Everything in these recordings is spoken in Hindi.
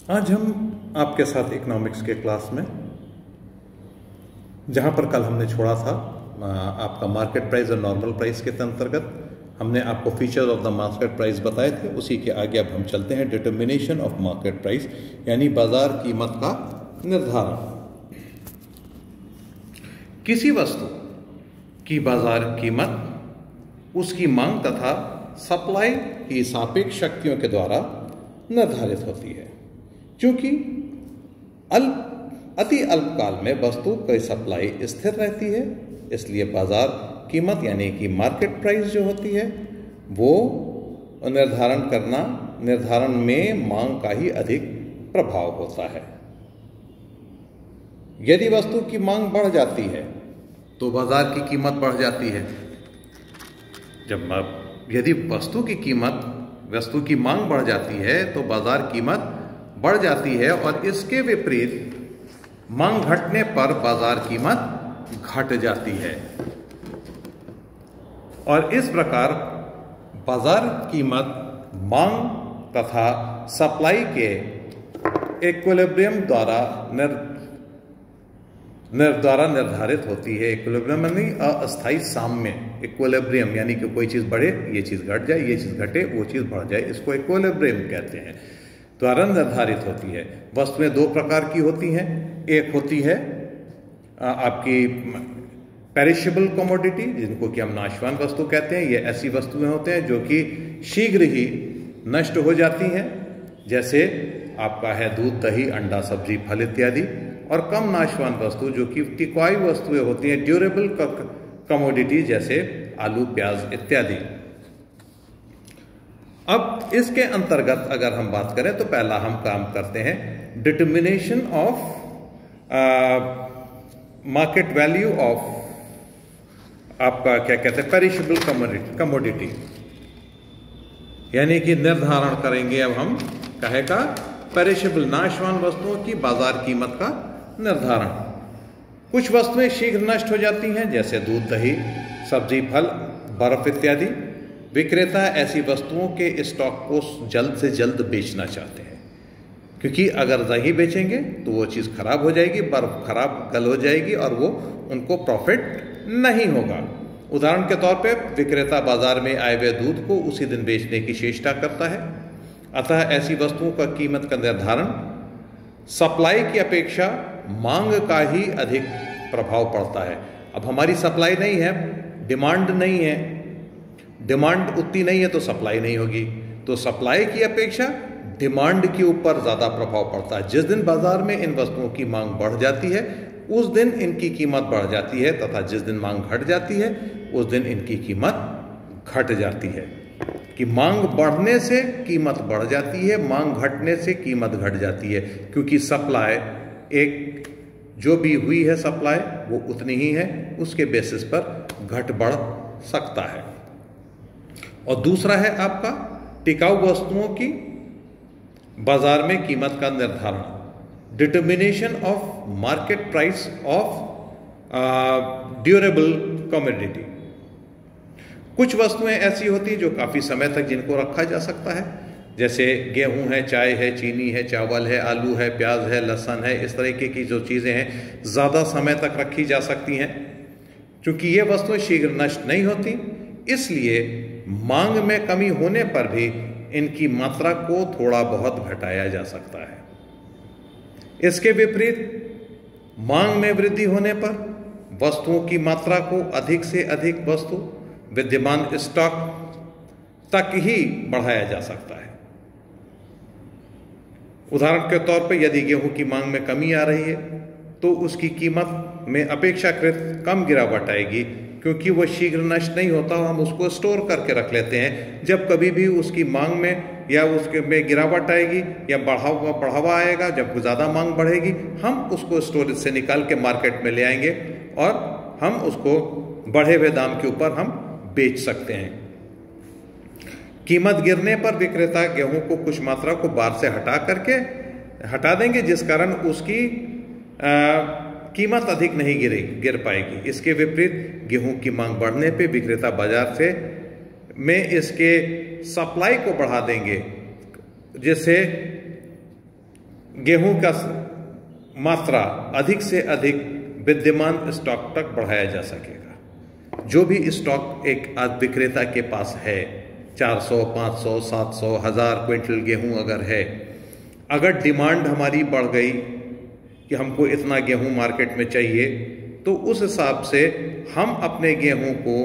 आज हम आपके साथ इकोनॉमिक्स के क्लास में, जहाँ पर कल हमने छोड़ा था आपका मार्केट प्राइस और नॉर्मल प्राइस के अंतर्गत हमने आपको features of the market price बताए थे, उसी के आगे अब हम चलते हैं डिटर्मिनेशन ऑफ मार्केट प्राइस, यानी बाजार कीमत का निर्धारण। किसी वस्तु की बाजार कीमत उसकी मांग तथा सप्लाई की सापेक्ष शक्तियों के द्वारा निर्धारित होती है। क्योंकि अति अल्पकाल में वस्तु की सप्लाई स्थिर रहती है, इसलिए बाजार कीमत यानी कि मार्केट प्राइस जो होती है वो निर्धारण में मांग का ही अधिक प्रभाव होता है। यदि वस्तु की मांग बढ़ जाती है तो बाजार की कीमत बढ़ जाती है। यदि वस्तु की मांग बढ़ जाती है तो बाजार कीमत बढ़ जाती है, और इसके विपरीत मांग घटने पर बाजार कीमत घट जाती है। और इस प्रकार बाजार कीमत मांग तथा सप्लाई के इक्विलिब्रियम द्वारा निर्धारित होती है। इक्विलिब्रियम यानी अस्थायी साम्य। इक्विलिब्रियम यानी कि कोई चीज बढ़े, ये चीज घट जाए, ये चीज घटे, वो चीज बढ़ जाए, इसको इक्विलिब्रियम कहते हैं, द्वारा निर्धारित होती है। वस्तुएं दो प्रकार की होती हैं। एक होती है आपकी पेरिशेबल कमोडिटी, जिनको कि हम नाशवान वस्तु कहते हैं। ये ऐसी वस्तुएं होते हैं जो कि शीघ्र ही नष्ट हो जाती हैं, जैसे आपका है दूध, दही, अंडा, सब्जी, फल इत्यादि। और कम नाशवान वस्तु जो कि टिकाऊ वस्तुएं होती हैं, ड्यूरेबल कमोडिटी, जैसे आलू, प्याज इत्यादि। अब इसके अंतर्गत अगर हम बात करें तो पहला हम काम करते हैं determination of market value of आपका क्या कहते हैं पेरिशेबल कमोडिटी, यानी कि निर्धारण करेंगे अब हम कहेगा पेरिशेबल नाशवान वस्तुओं की बाजार कीमत का निर्धारण। कुछ वस्तुएं शीघ्र नष्ट हो जाती हैं, जैसे दूध, दही, सब्जी, फल, बर्फ इत्यादि। विक्रेता ऐसी वस्तुओं के स्टॉक को जल्द से जल्द बेचना चाहते हैं, क्योंकि अगर दही बेचेंगे तो वो चीज़ खराब हो जाएगी, बर्फ खराब गल हो जाएगी और वो उनको प्रॉफिट नहीं होगा। उदाहरण के तौर पे विक्रेता बाजार में आए हुए दूध को उसी दिन बेचने की चेष्टा करता है। अतः ऐसी वस्तुओं का कीमत का निर्धारण सप्लाई की अपेक्षा मांग का ही अधिक प्रभाव पड़ता है। अब हमारी सप्लाई नहीं है, डिमांड नहीं है, डिमांड उतनी नहीं है तो सप्लाई नहीं होगी, तो सप्लाई की अपेक्षा डिमांड के ऊपर ज़्यादा प्रभाव पड़ता है। जिस दिन बाजार में इन वस्तुओं की मांग बढ़ जाती है उस दिन इनकी कीमत बढ़ जाती है, तथा जिस दिन मांग घट जाती है उस दिन इनकी कीमत घट जाती है। कि मांग बढ़ने से कीमत बढ़ जाती है, मांग घटने से कीमत घट जाती है, क्योंकि सप्लाई एक जो भी हुई है सप्लाई वो उतनी ही है, उसके बेसिस पर घट बढ़ सकता है। और दूसरा है आपका टिकाऊ वस्तुओं की बाजार में कीमत का निर्धारण, determination of market price of durable commodity. कुछ वस्तुएं ऐसी होती जो काफी समय तक जिनको रखा जा सकता है, जैसे गेहूं है, चाय है, चीनी है, चावल है, आलू है, प्याज है, लहसुन है। इस तरीके की जो चीजें हैं ज्यादा समय तक रखी जा सकती हैं। क्योंकि ये वस्तुएं शीघ्र नष्ट नहीं होती, इसलिए मांग में कमी होने पर भी इनकी मात्रा को थोड़ा बहुत घटाया जा सकता है। इसके विपरीत मांग में वृद्धि होने पर वस्तुओं की मात्रा को अधिक से अधिक वस्तु विद्यमान स्टॉक तक ही बढ़ाया जा सकता है। उदाहरण के तौर पर यदि गेहूं की मांग में कमी आ रही है तो उसकी कीमत में अपेक्षाकृत कम गिरावट आएगी, क्योंकि वह शीघ्र नष्ट नहीं होता, हम उसको स्टोर करके रख लेते हैं। जब कभी भी उसकी मांग में या उसके में गिरावट आएगी या बढ़ावा आएगा, जब ज़्यादा मांग बढ़ेगी, हम उसको स्टोरेज से निकाल के मार्केट में ले आएंगे और हम उसको बढ़े हुए दाम के ऊपर हम बेच सकते हैं। कीमत गिरने पर विक्रेता गेहूं को कुछ मात्रा को बार से हटा देंगे, जिस कारण उसकी कीमत अधिक नहीं गिर पाएगी। इसके विपरीत गेहूं की मांग बढ़ने पे विक्रेता बाजार से में इसके सप्लाई को बढ़ा देंगे, जिससे गेहूं का मात्रा अधिक से अधिक विद्यमान स्टॉक तक बढ़ाया जा सकेगा। जो भी स्टॉक एक विक्रेता के पास है, 400, 500, 700, 1000 क्विंटल गेहूं अगर है, अगर डिमांड हमारी बढ़ गई कि हमको इतना गेहूं मार्केट में चाहिए, तो उस हिसाब से हम अपने गेहूं को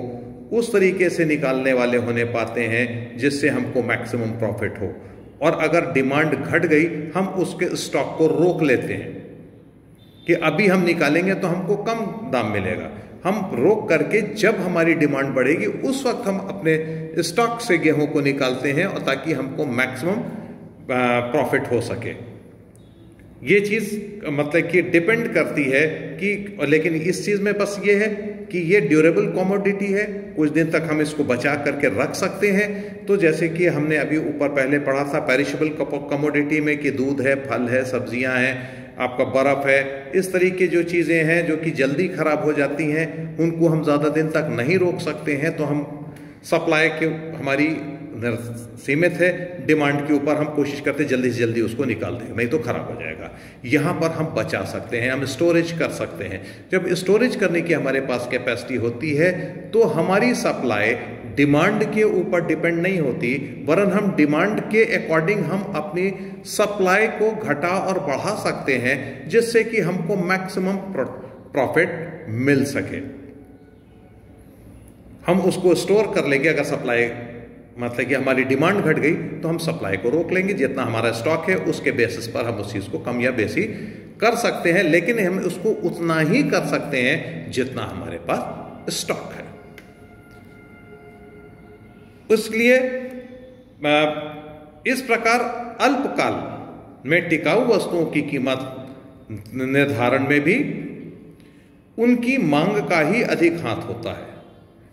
उस तरीके से निकालने वाले होने पाते हैं जिससे हमको मैक्सिमम प्रॉफिट हो। और अगर डिमांड घट गई, हम उसके स्टॉक को रोक लेते हैं कि अभी हम निकालेंगे तो हमको कम दाम मिलेगा। हम रोक करके जब हमारी डिमांड बढ़ेगी उस वक्त हम अपने स्टॉक से गेहूं को निकालते हैं, और ताकि हमको मैक्सिमम प्रॉफिट हो सके। ये चीज़ मतलब कि डिपेंड करती है कि, लेकिन इस चीज़ में बस ये है कि ये ड्यूरेबल कमोडिटी है, कुछ दिन तक हम इसको बचा करके रख सकते हैं। तो जैसे कि हमने अभी ऊपर पहले पढ़ा था पेरिशेबल कमोडिटी में कि दूध है, फल है, सब्जियां हैं, आपका बर्फ़ है, इस तरीके जो चीज़ें हैं जो कि जल्दी ख़राब हो जाती हैं, उनको हम ज़्यादा दिन तक नहीं रोक सकते हैं। तो हम सप्लाई के हमारी सीमित है, डिमांड के ऊपर हम कोशिश करते जल्दी से जल्दी उसको निकाल दें, नहीं तो ख़राब हो जाएगा। यहाँ पर हम बचा सकते हैं, हम स्टोरेज कर सकते हैं। जब स्टोरेज करने की हमारे पास कैपेसिटी होती है तो हमारी सप्लाई डिमांड के ऊपर डिपेंड नहीं होती, वरन हम डिमांड के अकॉर्डिंग हम अपनी सप्लाई को घटा और बढ़ा सकते हैं, जिससे कि हमको मैक्सिमम प्रॉफिट मिल सके। हम उसको स्टोर कर लेंगे। अगर सप्लाई मतलब कि हमारी डिमांड घट गई तो हम सप्लाई को रोक लेंगे, जितना हमारा स्टॉक है उसके बेसिस पर हम उस चीज़ को कम या बेसी कर सकते हैं, लेकिन हम उसको उतना ही कर सकते हैं जितना हमारे पास स्टॉक है। इसलिए इस प्रकार अल्पकाल में टिकाऊ वस्तुओं की कीमत निर्धारण में भी उनकी मांग का ही अधिक हाथ होता है,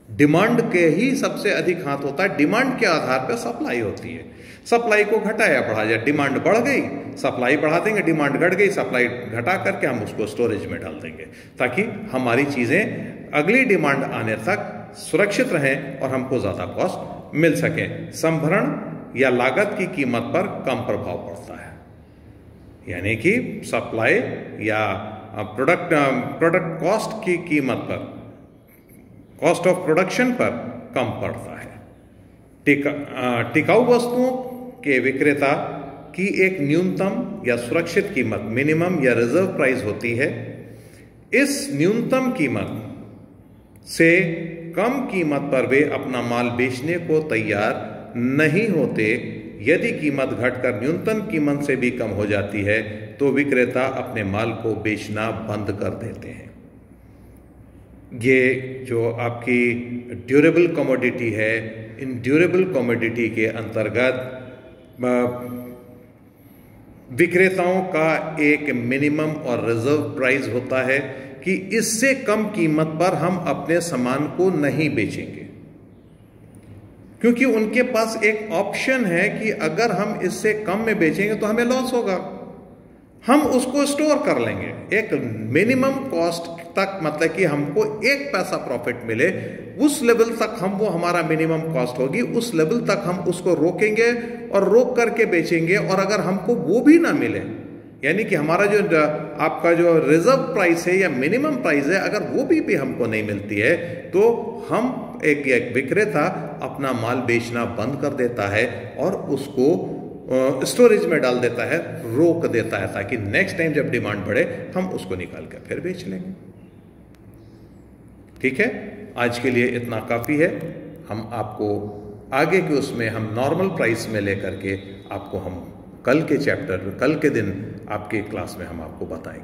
डिमांड के ही सबसे अधिक हाथ होता है। डिमांड के आधार पर सप्लाई होती है। सप्लाई को घटाया बढ़ाया, डिमांड बढ़ गई सप्लाई बढ़ा देंगे, डिमांड घट गई सप्लाई घटा करके हम उसको स्टोरेज में डाल देंगे, ताकि हमारी चीज़ें अगली डिमांड आने तक सुरक्षित रहें और हमको ज़्यादा कॉस्ट मिल सके। संभरण या लागत की कीमत पर कम प्रभाव पड़ता है, यानी कि सप्लाई या प्रोडक्ट कॉस्ट की कीमत पर, कॉस्ट ऑफ प्रोडक्शन पर कम पड़ता है। टिकाऊ वस्तुओं के विक्रेता की एक न्यूनतम या सुरक्षित कीमत, मिनिमम या रिजर्व प्राइस होती है। इस न्यूनतम कीमत से कम कीमत पर वे अपना माल बेचने को तैयार नहीं होते। यदि कीमत घटकर न्यूनतम कीमत से भी कम हो जाती है तो विक्रेता अपने माल को बेचना बंद कर देते हैं। ये जो आपकी ड्यूरेबल कमोडिटी है, इन ड्यूरेबल कमोडिटी के अंतर्गत विक्रेताओं का एक मिनिमम और रिजर्व प्राइस होता है कि इससे कम कीमत पर हम अपने सामान को नहीं बेचेंगे, क्योंकि उनके पास एक ऑप्शन है कि अगर हम इससे कम में बेचेंगे तो हमें लॉस होगा, हम उसको स्टोर कर लेंगे एक मिनिमम कॉस्ट तक, मतलब कि हमको 1 पैसा प्रॉफिट मिले उस लेवल तक हम, वो हमारा मिनिमम कॉस्ट होगी, उस लेवल तक हम उसको रोकेंगे और रोक करके बेचेंगे। और अगर हमको वो भी ना मिले, यानी कि हमारा जो आपका जो रिजर्व प्राइस है या मिनिमम प्राइस है, अगर वो भी हमको नहीं मिलती है तो हम एक विक्रेता अपना माल बेचना बंद कर देता है और उसको स्टोरेज में डाल देता है, रोक देता है, ताकि नेक्स्ट टाइम जब डिमांड बढ़े हम उसको निकाल कर फिर बेच लेंगे। ठीक है, आज के लिए इतना काफ़ी है। हम आपको आगे के उसमें हम नॉर्मल प्राइस में लेकर के आपको हम कल के चैप्टर, कल के दिन आपके क्लास में हम आपको बताएंगे।